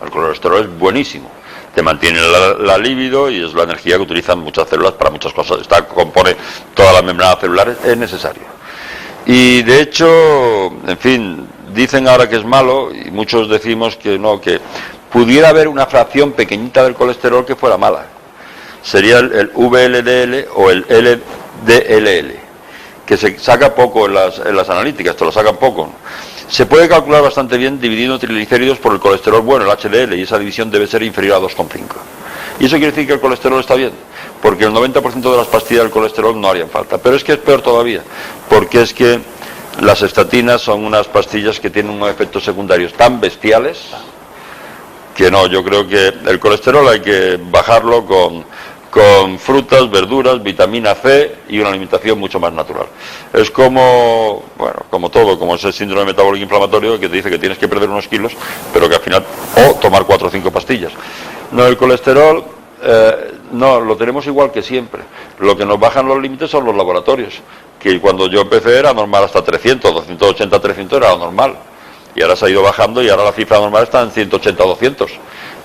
El colesterol es buenísimo. Te mantiene la libido y es la energía que utilizan muchas células para muchas cosas. Compone todas las membranas celulares, es necesario. Y de hecho, en fin, dicen ahora que es malo y muchos decimos que no, que pudiera haber una fracción pequeñita del colesterol que fuera mala. Sería el VLDL o el LDLL, que se saca poco en las analíticas, te lo sacan poco, ¿no? Se puede calcular bastante bien dividiendo triglicéridos por el colesterol bueno, el HDL, y esa división debe ser inferior a 2,5. Y eso quiere decir que el colesterol está bien, porque el 90% de las pastillas del colesterol no harían falta. Pero es que es peor todavía, porque es que Las estatinas son unas pastillas que tienen unos efectos secundarios tan bestiales que no, yo creo que el colesterol hay que bajarlo con frutas, verduras, vitamina C y una alimentación mucho más natural. Es como, bueno, como todo, como ese síndrome metabólico inflamatorio que te dice que tienes que perder unos kilos, pero que al final, o tomar 4 o 5 pastillas. No, el colesterol, no, lo tenemos igual que siempre. Lo que nos bajan los límites son los laboratorios, que cuando yo empecé era normal hasta 300, 280, 300 era lo normal. Y ahora se ha ido bajando y ahora la cifra normal está en 180 o 200.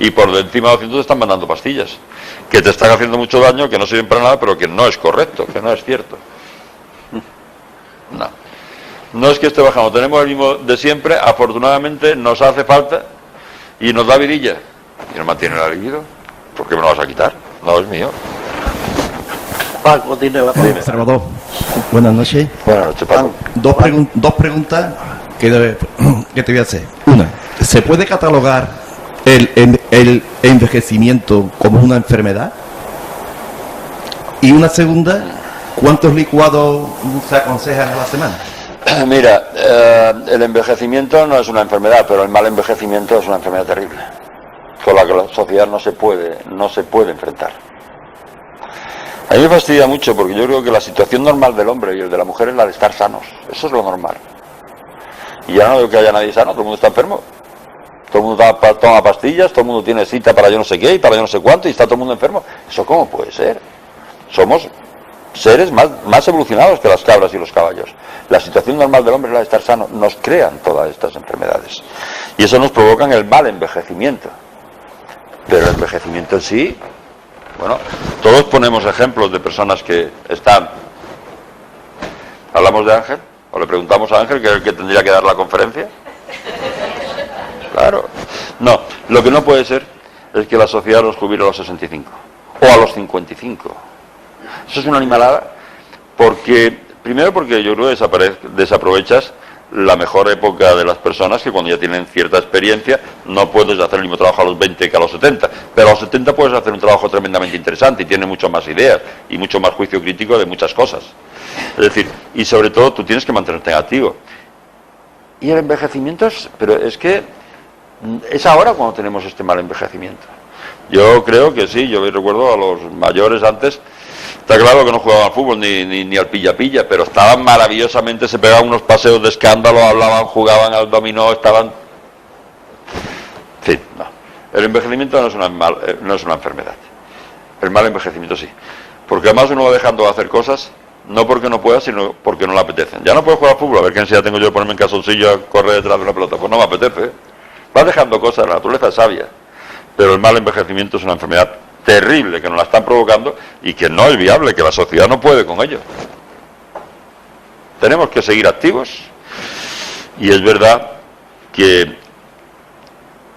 Y por encima de 200 te están mandando pastillas que te están haciendo mucho daño, que no sirven para nada, pero que no es correcto, que no es cierto. No. No es que esté bajando, tenemos el mismo de siempre, afortunadamente nos hace falta y nos da virilla. Y nos mantiene la libido. ¿Por qué me lo vas a quitar? No es mío. Paco, tiene la primera. Salvador, buenas noches. Buenas noches, Paco. Dos preguntas que te voy a hacer. Una, ¿se puede catalogar el envejecimiento como una enfermedad? Y una segunda, ¿cuántos licuados se aconsejan a la semana? Mira, el envejecimiento no es una enfermedad, pero el mal envejecimiento es una enfermedad terrible, con la que la sociedad no se puede enfrentar. A mí me fastidia mucho porque yo creo que la situación normal del hombre y el de la mujer es la de estar sanos. Eso es lo normal. Y ya no veo que haya nadie sano, todo el mundo está enfermo. Todo el mundo toma pastillas, todo el mundo tiene cita para yo no sé qué y para yo no sé cuánto y está todo el mundo enfermo. ¿Eso cómo puede ser? Somos seres más evolucionados que las cabras y los caballos. La situación normal del hombre es la de estar sano. Nos crean todas estas enfermedades. Y eso nos provoca el mal envejecimiento. Pero el envejecimiento en sí, bueno, todos ponemos ejemplos de personas que están... ¿Hablamos de Ángel? ¿O le preguntamos a Ángel, que es el que tendría que dar la conferencia? Claro. No, lo que no puede ser es que la sociedad los jubile a los 65 o a los 55. Eso es una animalada primero porque yo creo que desaprovechas la mejor época de las personas, que cuando ya tienen cierta experiencia no puedes hacer el mismo trabajo a los 20 que a los 70, pero a los 70 puedes hacer un trabajo tremendamente interesante y tienes mucho más ideas y mucho más juicio crítico de muchas cosas. Es decir, y sobre todo tú tienes que mantenerte activo. Y el envejecimiento es ahora cuando tenemos este mal envejecimiento. Yo creo que sí, yo recuerdo a los mayores antes, está claro que no jugaban al fútbol ni al pilla-pilla, pero estaban maravillosamente, se pegaban unos paseos de escándalo, hablaban, jugaban al dominó, estaban... Sí, no. El envejecimiento no es una enfermedad. El mal envejecimiento sí. Porque además uno va dejando de hacer cosas, no porque no pueda, sino porque no le apetecen. Ya no puedo jugar al fútbol, a ver qué ansiedad tengo yo de ponerme en calzoncillo a correr detrás de una pelota. Pues no me apetece. Vas dejando cosas, la naturaleza es sabia. Pero el mal envejecimiento es una enfermedad terrible que nos la están provocando y que no es viable, que la sociedad no puede con ello. Tenemos que seguir activos y es verdad que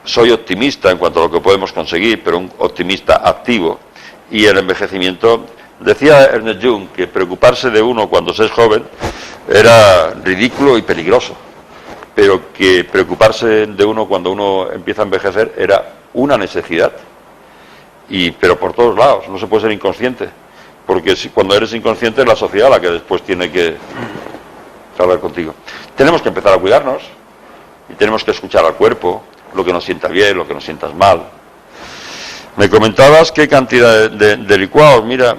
soy optimista en cuanto a lo que podemos conseguir, pero un optimista activo. Y el envejecimiento, decía Ernest Jung que preocuparse de uno cuando se es joven era ridículo y peligroso, pero que preocuparse de uno cuando uno empieza a envejecer era una necesidad. Pero por todos lados, no se puede ser inconsciente, porque cuando eres inconsciente es la sociedad la que después tiene que hablar contigo. Tenemos que empezar a cuidarnos y tenemos que escuchar al cuerpo, lo que nos sienta bien, lo que nos sientas mal. Me comentabas qué cantidad de licuados. Mira,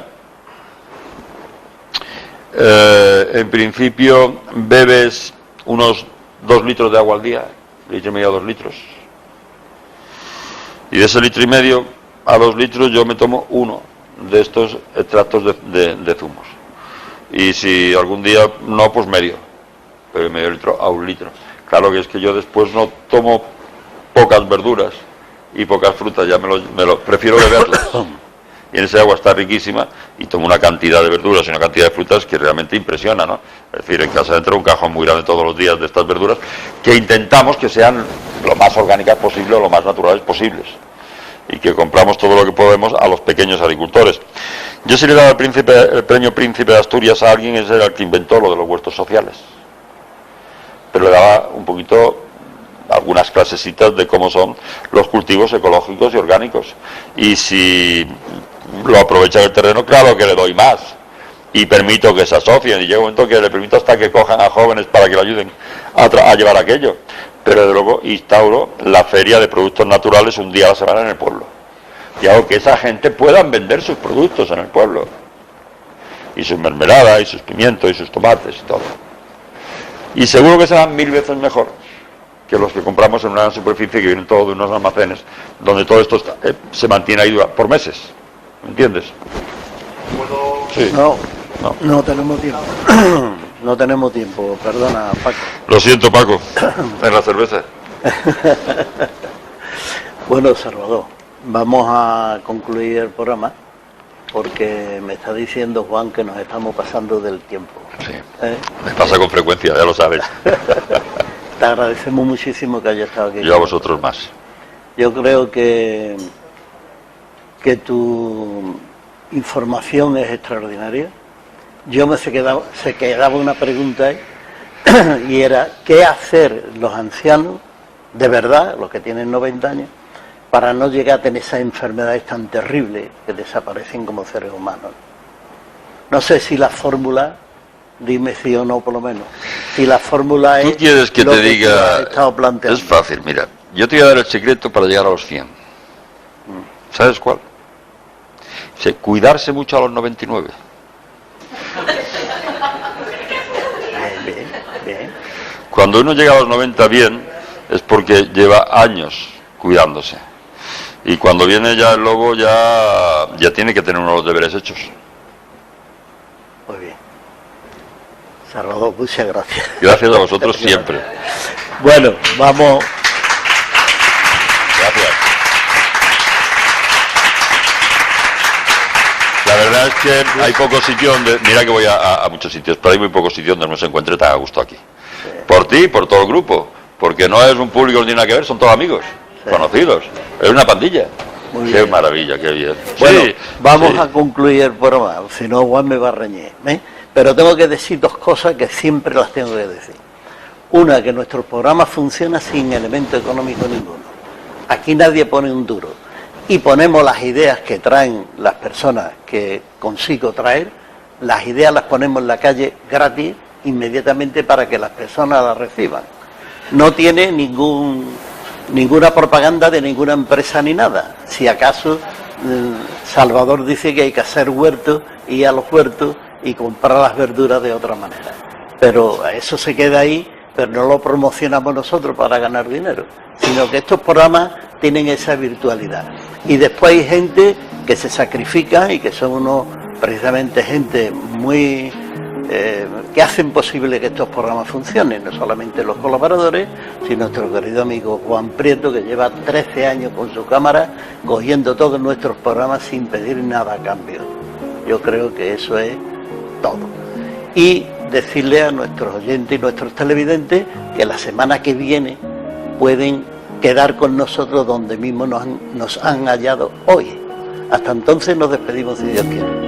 en principio bebes unos 2 litros de agua al día, 1,5 litros a 2 litros, y de ese 1,5 litros a 2 litros yo me tomo uno de estos extractos de zumos, y si algún día no, pues medio litro a 1 litro. Claro que es que yo después no tomo pocas verduras y pocas frutas, ya me lo prefiero beberlas, y en ese agua está riquísima, y tomo una cantidad de verduras y una cantidad de frutas que realmente impresiona, ¿no? Es decir, en casa entra un cajón muy grande todos los días de estas verduras, que intentamos que sean lo más orgánicas posible o lo más naturales posibles, y que compramos todo lo que podemos a los pequeños agricultores. Yo si le daba el premio Príncipe de Asturias a alguien, ese era el que inventó lo de los huertos sociales, pero le daba un poquito algunas clasecitas de cómo son los cultivos ecológicos y orgánicos, y si lo aprovecha el terreno, claro que le doy más, y permito que se asocien, y llega un momento que le permito hasta que cojan a jóvenes para que le ayuden a llevar aquello. Pero desde luego instauro la feria de productos naturales un día a la semana en el pueblo. Y hago que esa gente puedan vender sus productos en el pueblo. Y sus mermeladas, y sus pimientos, y sus tomates, y todo. Y seguro que serán 1000 veces mejor que los que compramos en una superficie que vienen todos de unos almacenes, donde todo esto se mantiene ahí por meses. ¿Me entiendes? Sí. No tenemos tiempo. No tenemos tiempo, perdona, Paco. Lo siento, Paco, en la cerveza. Bueno, Salvador, vamos a concluir el programa porque me está diciendo Juan que nos estamos pasando del tiempo. Sí, me pasa con frecuencia, ya lo sabes. Te agradecemos muchísimo que hayas estado aquí. Yo a vosotros más. Yo creo que tu información es extraordinaria. Yo se quedaba una pregunta ahí, y era, ¿qué hacer los ancianos, de verdad, los que tienen 90 años, para no llegar a tener esas enfermedades tan terribles que desaparecen como seres humanos? No sé si la fórmula, dime sí o no por lo menos, si la fórmula es... ¿Tú quieres que te diga? Estado planteando. Es fácil, mira, yo te voy a dar el secreto para llegar a los 100. ¿Sabes cuál? Cuidarse mucho a los 99. Bien. Cuando uno llega a los 90 bien, es porque lleva años cuidándose. Y cuando viene ya el lobo, ya tiene que tener uno de los deberes hechos. Muy bien. Salvador, muchas gracias. Gracias a vosotros siempre. Bueno, vamos. Gracias. La verdad es que hay pocos sitios donde... Mira que voy a muchos sitios, pero hay muy pocos sitios donde no se encuentre tan a gusto aquí. Sí. Por ti, por todo el grupo. Porque no es un público que no tiene nada que ver, son todos amigos, sí, conocidos. Es una pandilla. Muy qué bien. Maravilla, qué bien. Bueno, sí, vamos sí. A concluir el programa, si no Juan me va a reñir. Pero tengo que decir dos cosas que siempre las tengo que decir. Una, que nuestro programa funciona sin elemento económico ninguno. Aquí nadie pone un duro. Y ponemos las ideas que traen las personas que consigo traer, las ideas las ponemos en la calle gratis, inmediatamente para que las personas las reciban. No tiene ninguna propaganda de ninguna empresa ni nada. Si acaso Salvador dice que hay que hacer huertos, ir a los huertos y comprar las verduras de otra manera. Pero eso se queda ahí, pero no lo promocionamos nosotros para ganar dinero, sino que estos programas tienen esa virtualidad. Y después hay gente que se sacrifica y que son precisamente gente muy... que hacen posible que estos programas funcionen, no solamente los colaboradores, sino nuestro querido amigo Juan Prieto, que lleva 13 años con su cámara cogiendo todos nuestros programas sin pedir nada a cambio. Yo creo que eso es todo. Y decirle a nuestros oyentes y nuestros televidentes que la semana que viene pueden quedar con nosotros donde mismo nos han hallado hoy. Hasta entonces nos despedimos si Dios quiere.